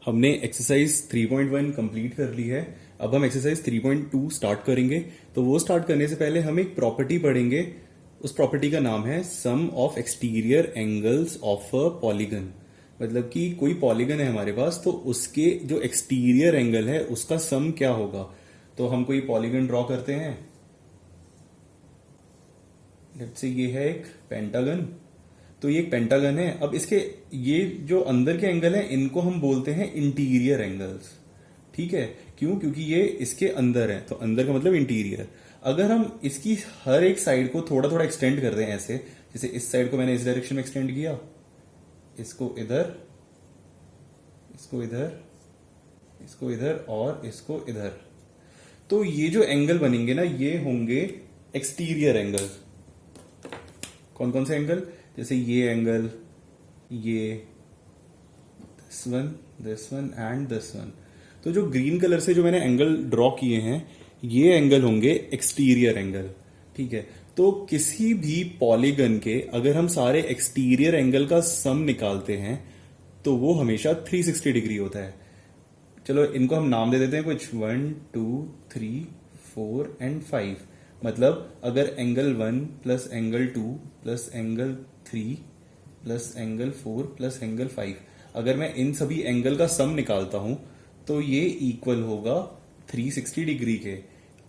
हमने exercise 3.1 complete कर ली है। अब हम एक्सरसाइज 3.2 स्टार्ट करेंगे। तो वो स्टार्ट करने से पहले हम एक प्रॉपर्टी पढ़ेंगे। उस प्रॉपर्टी का नाम है sum of exterior angles of a polygon. मतलब कि कोई पॉलीगन है हमारे पास, तो उसके जो एक्सटीरियर एंगल है उसका सम क्या होगा। तो हम कोई पॉलीगन ड्रॉ करते हैं। लेट्स से ये है एक पेंटागन। तो ये एक पेंटागन है। अब इसके ये जो अंदर के एंगल हैं इनको हम बोलते हैं इंटीरियर एंगल्स। ठीक है, क्यों? क्योंकि ये इसके अंदर है, तो अंदर का मतलब इंटीरियर। अगर हम इसकी हर एक साइड को थोड़ा थोड़ा एक्सटेंड कर दें ऐसे, जैसे इस साइड को मैंने इस डायरेक्शन में एक्सटेंड किया, इसको इधर, इसको इधर, इसको इधर और इसको इधर, तो ये जो एंगल बनेंगे ना ये होंगे एक्सटीरियर एंगल। कौन कौन से एंगल? जैसे ये एंगल, ये, this one and this one. तो जो ग्रीन कलर से जो मैंने एंगल ड्रॉ किए हैं ये एंगल होंगे एक्सटीरियर एंगल। ठीक है, तो किसी भी पॉलीगन के अगर हम सारे एक्सटीरियर एंगल का सम निकालते हैं तो वो हमेशा 360 डिग्री होता है। चलो इनको हम नाम दे देते हैं कुछ, 1 2 3 4 एंड 5। मतलब अगर angle 1 plus angle 2 plus angle 3 plus angle 4 plus angle 5, अगर मैं इन सभी एंगल का सम निकालता हूं तो ये इक्वल होगा 360 डिग्री के।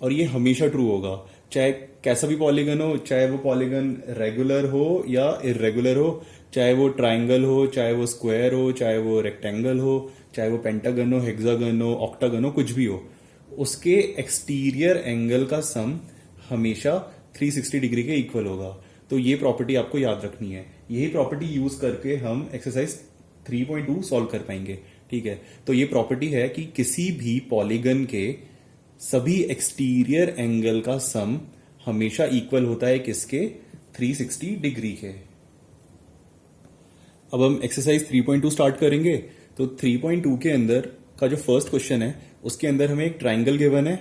और ये हमेशा ट्रू होगा, चाहे कैसा भी पॉलीगन हो, चाहे वो पॉलीगन रेगुलर हो या इरेगुलर हो, चाहे वो ट्राइंगल हो, चाहे वो स्क्वायर हो, चाहे वो रेक्टेंगल हो, चाहे वो पेंटागन हो, हेक्सागन हो, ऑक्टागन हो, कुछ भी हो, उसके एक्सटीरियर एंगल का सम हमेशा 360 डिग्री के इक्वल होगा। तो ये प्रॉपर्टी आपको याद रखनी है। यही प्रॉपर्टी यूज करके हम एक्सरसाइज 3.2 सॉल्व कर पाएंगे। ठीक है, तो ये प्रॉपर्टी है कि किसी भी पॉलीगन के सभी एक्सटीरियर एंगल का सम हमेशा इक्वल होता है किसके? 360 डिग्री के। अब हम एक्सरसाइज 3.2 स्टार्ट करेंगे। तो 3.2 के अंदर का जो फर्स्ट क्वेश्चन है उसके अंदर हमें एक ट्राइंगल गिवन है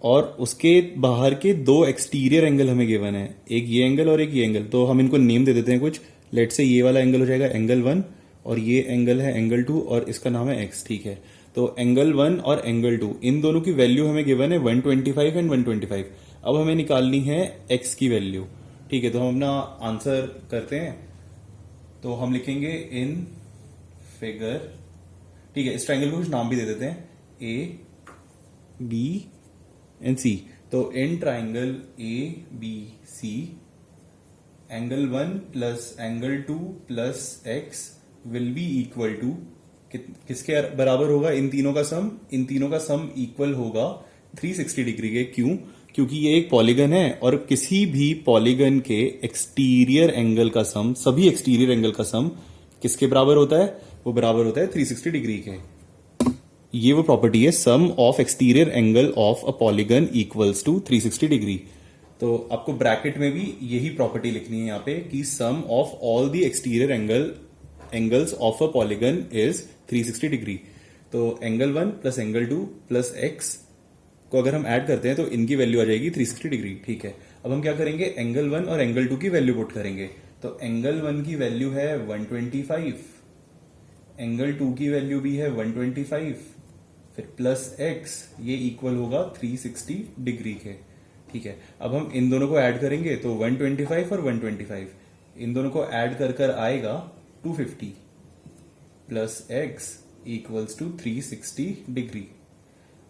और उसके बाहर के दो एक्सटीरियर एंगल हमें गिवन है, एक ये एंगल और एक ये एंगल। तो हम इनको नेम दे देते हैं कुछ। लेट से ये वाला एंगल हो जाएगा एंगल 1 और ये एंगल है एंगल 2 और इसका नाम है x। ठीक है, तो एंगल 1 और एंगल 2 इन दोनों की वैल्यू हमें गिवन है 125 एंड 125। अब हमें निकालनी है x की वैल्यू। ठीक है, तो हम अपना आंसर करते हैं। तो हम लिखेंगे इन फिगर। ठीक है, इस ट्राइंगल को कुछ नाम भी दे देते हैं, ए बी एंड सी। तो in triangle A B C angle 1 plus angle 2 plus x will be equal to किसके बराबर होगा? इन तीनों का सम। इन तीनों का सम इक्वल होगा 360 डिग्री के। क्यों? क्योंकि ये एक पॉलीगन है और किसी भी पॉलीगन के एक्सटीरियर एंगल का सम, सभी एक्सटीरियर एंगल का सम किसके बराबर होता है? वो बराबर होता है 360 डिग्री के। ये वो प्रॉपर्टी है sum of exterior angle of a polygon equals to 360 degree. तो आपको ब्रैकेट में भी यही प्रॉपर्टी लिखनी है यहाँ पे कि sum of all the exterior angles of a polygon is 360 degree. तो angle 1 plus angle 2 plus x को अगर हम ऐड करते हैं तो इनकी वैल्यू आ जाएगी 360 डिग्री। ठीक है, अब हम क्या करेंगे? एंगल 1 और एंगल 2 की वैल्यू पुट करेंगे। तो एंगल 1 की वैल्यू है 125, एंगल 2 की वैल्यू भी है 125, फिर प्लस x, ये इक्वल होगा 360 डिग्री के। ठीक है, अब हम इन दोनों को ऐड करेंगे तो 125 और 125 इन दोनों को ऐड कर कर आएगा 250 plus x equals to 360 degree.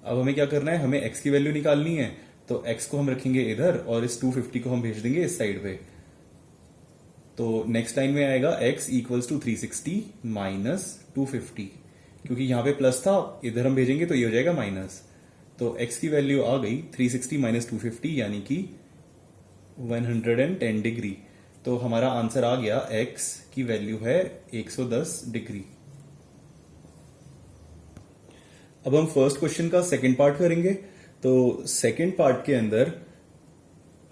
अब हमें क्या करना है? हमें x की वैल्यू निकालनी है। तो x को हम रखेंगे इधर और इस 250 को हम भेज देंगे इस साइड पे। तो नेक्स्ट लाइन में आएगा x इक्वल्स टू 360 माइनस 250, क्योंकि यहां पे प्लस था, इधर हम भेजेंगे तो ये हो जाएगा माइनस। तो x की वैल्यू आ गई 360 माइनस 250 यानी कि 110 डिग्री। तो हमारा आंसर आ गया x की वैल्यू है 110 डिग्री। अब हम फर्स्ट क्वेश्चन का सेकंड पार्ट करेंगे। तो सेकंड पार्ट के अंदर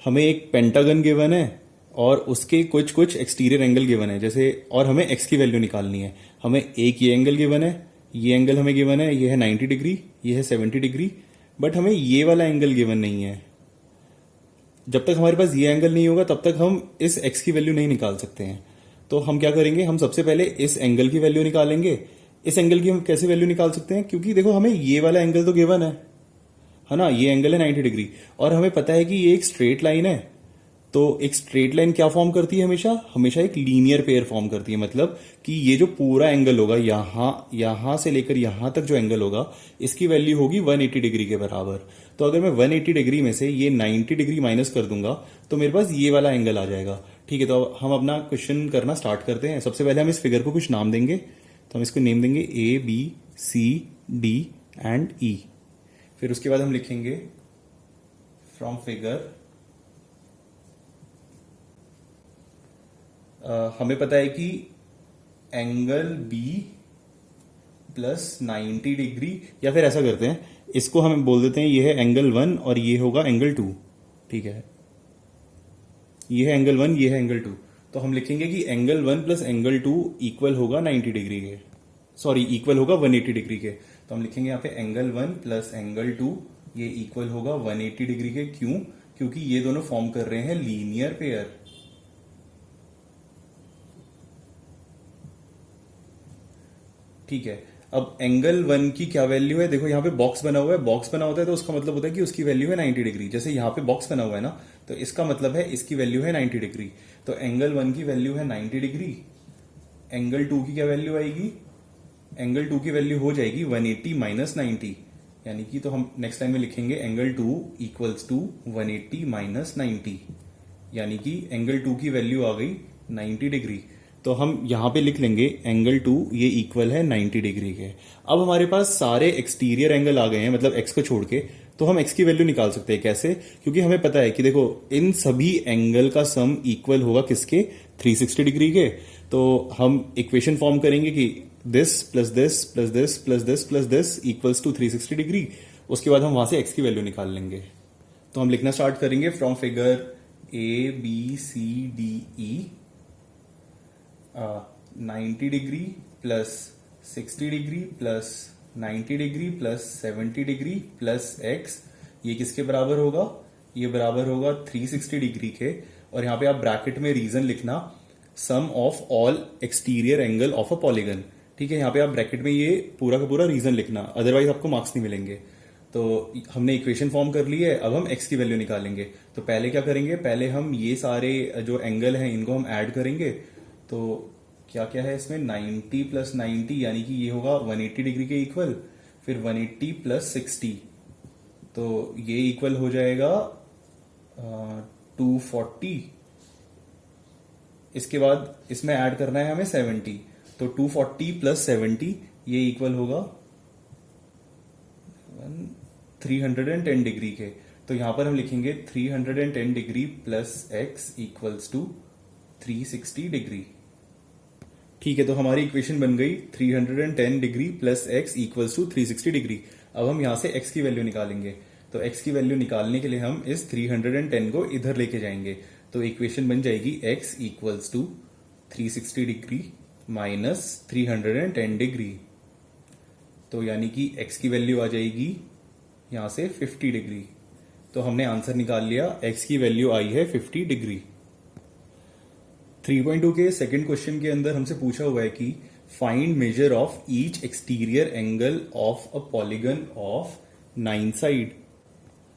हमें एक पेंटागन गिवन है और उसके कुछ कुछ एक्सटीरियर एंगल गिवन है जैसे, और हमें x की वैल्यू निकालनी है। हमें एक ये एंगल गिवन है, ये एंगल हमें गिवन है, ये है 90 डिग्री, ये है 70 डिग्री, बट हमें ये वाला एंगल गिवन नहीं है। जब तक हमारे पास ये एंगल नहीं होगा तब तक हम इस x की वैल्यू नहीं निकाल सकते हैं। तो हम क्या करेंगे? हम सबसे पहले इस एंगल की वैल्यू निकालेंगे, इस एंगल की हम कैसे वैल्यू निकाल सकते हैं, क्योंकि देखो हमें ये वाला एंगल तो गिवन है ना, ये एंगल है 90 डिग्री, और हमें पता है कि ये एक स्ट्रेट लाइन है। तो एक स्ट्रेट लाइन क्या फॉर्म करती है, हमेशा हमेशा एक लीनियर पेयर फॉर्म करती है। मतलब कि ये जो पूरा एंगल होगा, यहां से लेकर यहां तक जो एंगल होगा, इसकी वैल्यू होगी 180 डिग्री के बराबर। तो अगर मैं 180 डिग्री में से ये 90 डिग्री माइनस कर दूंगा तो मेरे पास ये वाला एंगल आ जाएगा। ठीक है, तो अब हम अपना क्वेश्चन करना स्टार्ट करते हैं। सबसे पहले हम इस फिगर को कुछ नाम देंगे, तो हम इसको नेम देंगे A B C D and E. फिर उसके बाद हम लिखेंगे फ्रॉम फिगर, हमें पता है कि एंगल बी प्लस 90 डिग्री, या फिर ऐसा करते हैं, इसको हम बोल देते हैं ये है एंगल 1 और ये होगा एंगल 2। ठीक है, ये है एंगल 1, ये है एंगल 2। तो हम लिखेंगे कि एंगल 1 प्लस एंगल 2 इक्वल होगा 90 डिग्री के, सॉरी इक्वल होगा 180 डिग्री के। तो हम लिखेंगे यहाँ पे एंगल 1 प्लस एंगल 2 ये इक्वल होगा 180 डिग्री के। क्यों? क्योंकि ये दोनों फॉर्म कर रहे हैं लीनियर पेयर। ठीक है, अब एंगल 1 की क्या वैल्यू है, देखो यहाँ पे बॉक्स बना हुआ है, बॉक्स बना होता है तो उसका मतलब होता है कि उसकी वैल्यू है 90 डिग्री। जैसे यहाँ पे बॉक्स बना हुआ है ना, तो इसका मतलब है इसकी वैल्यू है 90 डिग्री। तो एंगल 1 की वैल्यू है 90 डिग्री। एंगल 2 की क्या वैल्यू आएगी, एंगल 2 की वैल्यू हो जाएगी 180 माइनस 90, यानी कि तो हम नेक्स्ट लाइन में लिखेंगे एंगल 2 इक्वल्स टू 180 माइनस 90, यानी कि एंगल 2 की वैल्यू आ गई 90 डिग्री। तो हम यहां पे लिख लेंगे एंगल 2 ये इक्वल है 90 डिग्री के। अब हमारे पास सारे एक्सटीरियर एंगल आ गए हैं, मतलब एक्स को छोड़ के, तो हम एक्स की वैल्यू निकाल सकते हैं। कैसे? क्योंकि हमें पता है कि देखो इन सभी एंगल का सम इक्वल होगा किसके, 360 डिग्री के। तो हम इक्वेशन फॉर्म करेंगे कि this plus this plus this plus this plus this equals to 360 degree. उसके बाद हम वहां से एक्स की वैल्यू निकाल लेंगे। तो हम लिखना स्टार्ट करेंगे from figure A B C D E, 90 degree plus 60 degree plus 90 degree plus 70 degree plus x, ये किसके बराबर होगा, ये बराबर होगा 360 डिग्री के। और यहां पे आप ब्रैकेट में रीजन लिखना, sum of all exterior angle of a polygon. ठीक है, यहां पे आप ब्रैकेट में ये पूरा का पूरा रीजन लिखना, अदरवाइज आपको मार्क्स नहीं मिलेंगे। तो हमने इक्वेशन फॉर्म कर ली है, अब हम एक्स की वैल्यू निकालेंगे। तो पहले क्या करेंगे, पहले हम ये सारे जो एंगल हैं इनको हम ऐड करेंगे। तो क्या क्या है इसमें, 90 प्लस 90 यानी कि ये होगा 180 डिग्री के इक्वल। फिर 180 प्लस 60, तो ये इक्वल हो जाएगा 240। इसके बाद इसमें ऐड करना है हमें 70, तो 240 प्लस 70 ये इक्वल होगा 310 डिग्री के। तो यहां पर हम लिखेंगे 310 degree plus x equals to 360 degree. ठीक है, तो हमारी इक्वेशन बन गई 310 degree plus x equals to 360 degree. अब हम यहां से एक्स की वैल्यू निकालेंगे। तो एक्स की वैल्यू निकालने के लिए हम इस 310 को इधर लेके जाएंगे। तो इक्वेशन बन जाएगी x equals to 360 degree minus 310 degree. तो यानी कि एक्स की वैल्यू आ जाएगी यहां से 50 डिग्री। तो हमने आंसर निकाल लिया, एक्स की वैल्यू आई है 50 डिग्री। 3.2 के सेकंड क्वेश्चन के अंदर हमसे पूछा हुआ है कि find measure of each exterior angle of a polygon of 9 side.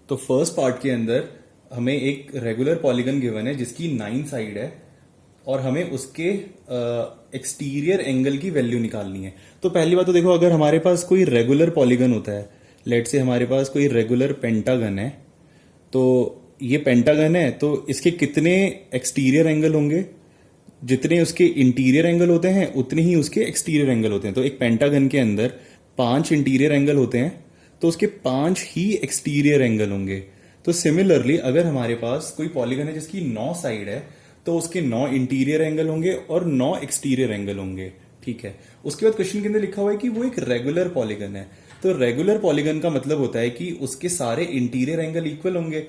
तो फर्स्ट पार्ट के अंदर हमें एक रेगुलर पॉलीगन गिवन है जिसकी 9 साइड है और हमें उसके एक्सटीरियर एंगल की वैल्यू निकालनी है। तो पहली बात तो देखो, अगर हमारे पास कोई रेगुलर पॉलीगन होता है, लेट से हमारे पास कोई रेगुलर पेंटागन है, तो ये पेंटागन है तो इसके कितने एक्सटीरियर एंगल होंगे, जितने उसके इंटीरियर एंगल होते हैं उतने ही उसके एक्सटीरियर एंगल होते हैं। तो एक पेंटागन के अंदर 5 इंटीरियर एंगल होते हैं तो उसके 5 ही एक्सटीरियर एंगल होंगे। तो सिमिलरली अगर हमारे पास कोई पॉलीगन है जिसकी 9 साइड है तो उसके 9 इंटीरियर एंगल होंगे और 9 एक्सटीरियर एंगल होंगे। ठीक है, उसके बाद क्वेश्चन के अंदर लिखा हुआ है कि वो एक रेगुलर पॉलीगन है। तो रेगुलर पॉलीगन का मतलब होता है कि उसके सारे इंटीरियर एंगल इक्वल होंगे।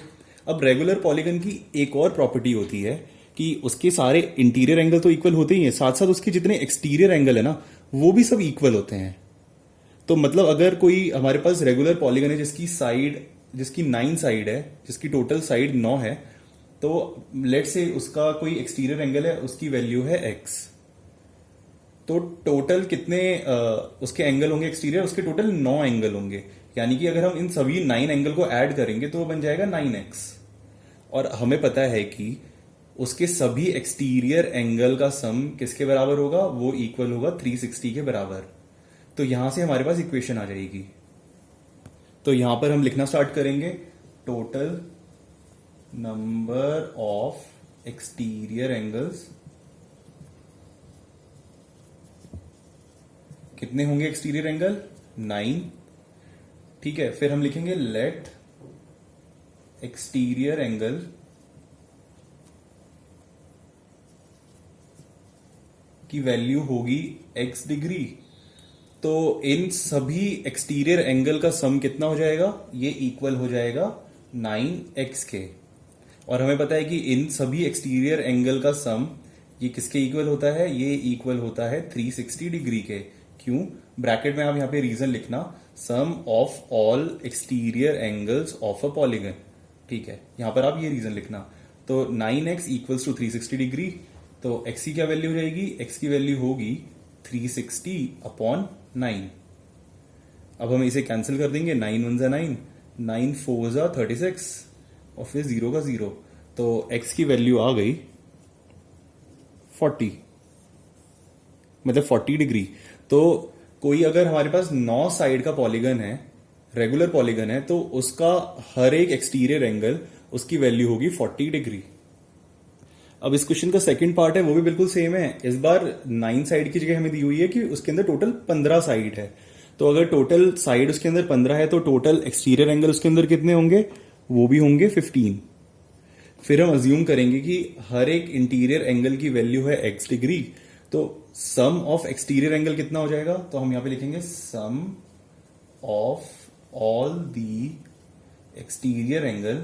अब रेगुलर पॉलीगन की एक और प्रॉपर्टी होती है कि उसके सारे इंटीरियर एंगल तो इक्वल होते ही हैं, साथ साथ उसके जितने एक्सटीरियर एंगल है ना वो भी सब इक्वल होते हैं। तो मतलब अगर कोई हमारे पास रेगुलर पॉलीगन है जिसकी 9 साइड है, जिसकी टोटल साइड 9 है, तो लेट से उसका कोई एक्सटीरियर एंगल है, उसकी वैल्यू है x। तो टोटल कितने उसके एंगल होंगे एक्सटीरियर, उसके टोटल 9 एंगल होंगे। यानी कि अगर हम इन सभी 9 एंगल को ऐड करेंगे तो वो बन जाएगा 9x। और हमें पता है कि उसके सभी एक्सटीरियर एंगल का सम किसके बराबर होगा, वो इक्वल होगा 360 के बराबर। तो यहां से हमारे पास इक्वेशन आ जाएगी। तो यहां पर हम लिखना स्टार्ट करेंगे, total number of exterior angles, कितने होंगे एक्सटीरियर एंगल, 9। ठीक है, फिर हम लिखेंगे लेट एक्सटीरियर एंगल की वैल्यू होगी x डिग्री। तो इन सभी एक्सटीरियर एंगल का सम कितना हो जाएगा, ये इक्वल हो जाएगा 9x के। और हमें पता है कि इन सभी एक्सटीरियर एंगल का सम ये किसके इक्वल होता है, ये इक्वल होता है 360 डिग्री के। क्यों, ब्रैकेट में आप यहां पे रीजन लिखना, sum of all exterior angles of a polygon. ठीक है, यहां पर आप ये रीजन लिखना। तो 9x इक्वल्स टू 360 डिग्री। तो x की क्या वैल्यू हो जाएगी, x की वैल्यू होगी 360 अपॉन 9। अब हम इसे कैंसिल कर देंगे, 9 1 9, 9 4 36 और फिर 0 का 0। तो x की वैल्यू आ गई 40, मतलब 40 डिग्री। तो कोई अगर हमारे पास 9 साइड का पॉलीगन है, रेगुलर पॉलीगन है, तो उसका हर एक एक्सटीरियर एंगल उसकी वैल्यू होगी 40 डिग्री। अब इस क्वेश्चन का सेकंड पार्ट है, वो भी बिल्कुल सेम है। इस बार 9 साइड की जगह हमें दी हुई है कि उसके अंदर टोटल 15 साइड है। तो अगर टोटल साइड उसके अंदर 15 है तो टोटल एक्सटीरियर एंगल उसके अंदर कितने होंगे, वो भी होंगे 15। फिर हम अज्यूम करेंगे कि हर एक इंटीरियर एंगल की वैल्यू है x डिग्री। तो सम ऑफ एक्सटीरियर एंगल कितना हो जाएगा, तो हम यहां पे लिखेंगे sum of all the exterior angle,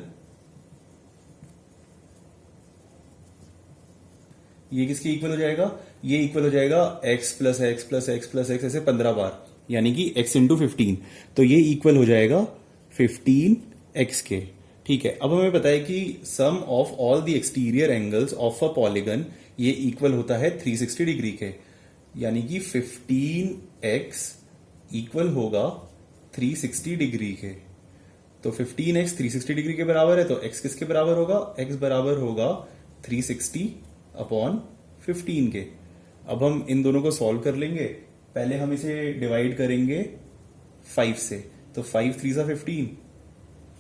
ये किसके इक्वल हो जाएगा, ये इक्वल हो जाएगा x plus x plus x plus x, ऐसे 15 बार, यानी कि x इंटू 15। तो ये इक्वल हो जाएगा 15x के। ठीक है, अब हमें पता है कि sum of all the exterior angles of a polygon ये इक्वल होता है 360 डिग्री के। यानी कि 15x इक्वल होगा 360 डिग्री के। तो 15x 360 डिग्री के बराबर है, तो x किसके बराबर होगा, x बराबर होगा 360 अपॉन 15 के। अब हम इन दोनों को सॉल्व कर लेंगे। पहले हम इसे डिवाइड करेंगे 5 से। तो 5 3 15,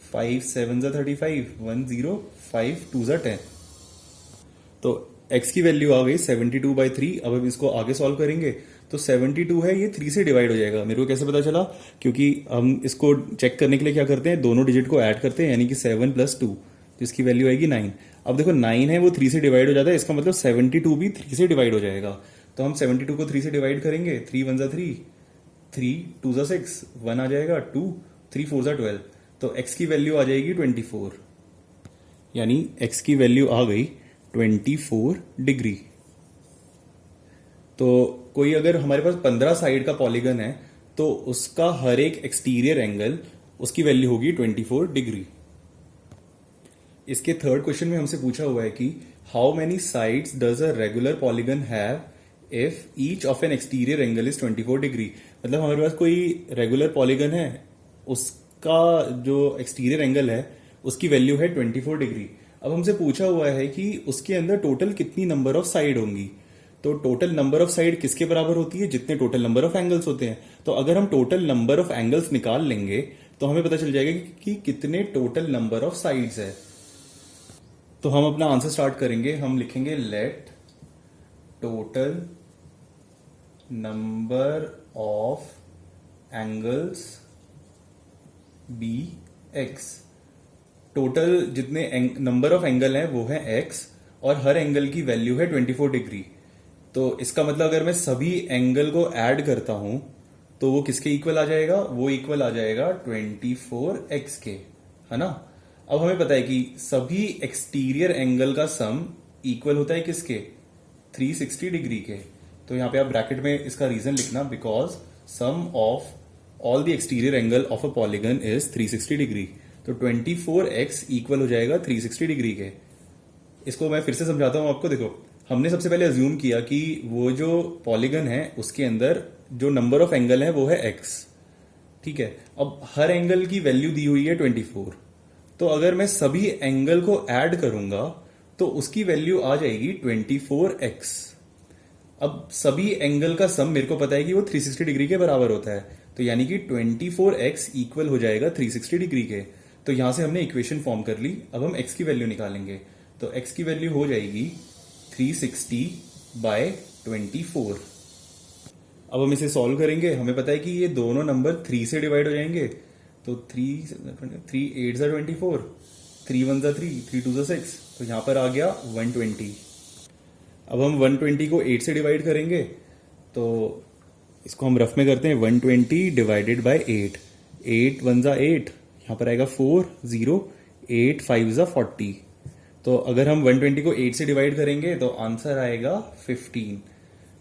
5 7 35, 1 0, 5 2 10। तो x की वैल्यू आ गई 72/3। अब हम इसको आगे सॉल्व करेंगे। तो 72 है, ये 3 से डिवाइड हो जाएगा। मेरे को कैसे पता चला, क्योंकि हम इसको चेक करने के लिए क्या करते हैं, दोनों डिजिट को ऐड करते हैं, यानी कि 7 + 2, जिसकी वैल्यू आएगी 9। अब देखो 9 है वो 3 से डिवाइड हो जाता है, इसका मतलब 72 भी 3 से डिवाइड हो जाएगा। तो हम 72 को 3 से डिवाइड करेंगे, 3 1 3, 3 2 6, 1 आ जाएगा 2, 3 4 12। तो x की वैल्यू आ जाएगी 24, यानी x की वैल्यू आ गई 24 डिग्री। तो कोई अगर हमारे पास 15 साइड का पॉलीगन है तो उसका हर एक एक्सटीरियर एंगल उसकी वैल्यू होगी 24 डिग्री। इसके थर्ड क्वेश्चन में हमसे पूछा हुआ है कि how many sides does a regular polygon have if each of N exterior angle is 24 degree. मतलब हमारे पास कोई रेगुलर पॉलीगन है, उसका जो एक्सटीरियर एंगल है उसकी वैल्यू है 24 डिग्री। अब हमसे पूछा हुआ है कि उसके अंदर टोटल कितनी नंबर ऑफ साइड होंगी। तो टोटल नंबर ऑफ साइड किसके बराबर होती है, जितने टोटल नंबर ऑफ एंगल्स होते हैं। तो अगर हम टोटल नंबर ऑफ एंगल्स निकाल लेंगे तो हमें पता चल जाएगा कि कितने टोटल नंबर ऑफ साइड्स है। तो हम अपना आंसर स्टार्ट करेंगे। हम लिखेंगे let total number of angles be x। Total जितने नंबर ऑफ एंगल हैं वो है x और हर एंगल की वैल्यू है 24 डिग्री। तो इसका मतलब अगर मैं सभी एंगल को ऐड करता हूं तो वो किसके इक्वल आ जाएगा, वो इक्वल आ जाएगा 24x के, है ना। अब हमें पता है कि सभी एक्सटीरियर एंगल का सम इक्वल होता है किसके, 360 डिग्री के। तो यहां पे आप ब्रैकेट में इसका रीजन लिखना, because sum of all the exterior angle of a polygon is 360 degree. तो 24x इक्वल हो जाएगा 360 डिग्री के। इसको मैं फिर से समझाता हूं आपको। देखो हमने सबसे पहले अज्यूम किया कि वो जो पॉलीगन है उसके अंदर जो नंबर ऑफ एंगल है वो है x। ठीक है, अब हर एंगल की वैल्यू दी हुई है 24। तो अगर मैं सभी एंगल को ऐड करूंगा तो उसकी वैल्यू आ जाएगी 24x। अब सभी एंगल का सम मेरे को पता है कि वो 360 डिग्री के बराबर होता है, तो यानी कि 24x इक्वल हो जाएगा 360 डिग्री के। तो यहां से हमने इक्वेशन फॉर्म कर ली। अब हम x की वैल्यू निकालेंगे, तो x की वैल्यू हो जाएगी 360/24। अब हम इसे सॉल्व करेंगे। हमें पता है कि ये दोनों नंबर 3 से डिवाइड हो जाएंगे, तो 3 8 ज़ा 24, 3 1 ज़ा 3, 3 2 ज़ा 6, तो यहां पर आ गया 120। अब हम 120 को 8 से डिवाइड करेंगे, तो इसको हम रफ में करते हैं। 120 डिवाइडेड बाय 8, 8 1 ज़ा 8, यहां पर आएगा 4 0, 8 5 ज़ा 40। तो अगर हम 120 को 8 से डिवाइड करेंगे तो आंसर आएगा 15।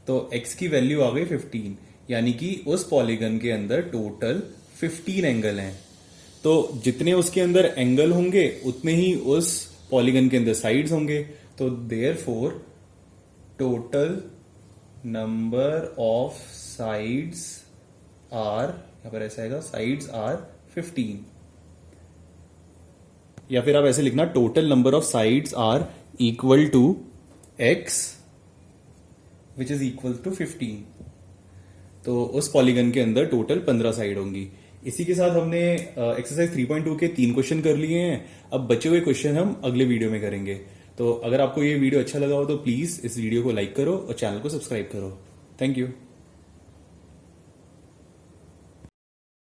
तो x की वैल्यू आ गई 15, यानी कि उस पॉलीगन के अंदर टोटल 15 एंगल हैं। तो जितने उसके अंदर एंगल होंगे उतने ही उस पॉलीगन के अंदर साइड्स होंगे। तो therefore total number of sides are, यहां पर ऐसा आएगा, साइड्स आर 15। या फिर आप ऐसे लिखना, total number of sides are equal to x which is equal to 15। तो उस पॉलीगन के अंदर टोटल 15 साइड होंगी। इसी के साथ हमने एक्सरसाइज 3.2 के 3 क्वेश्चन कर लिए हैं। अब बचे हुए क्वेश्चन हम अगले वीडियो में करेंगे। तो अगर आपको ये वीडियो अच्छा लगा हो तो प्लीज इस वीडियो को लाइक करो और चैनल को सब्सक्राइब करो। Thank you.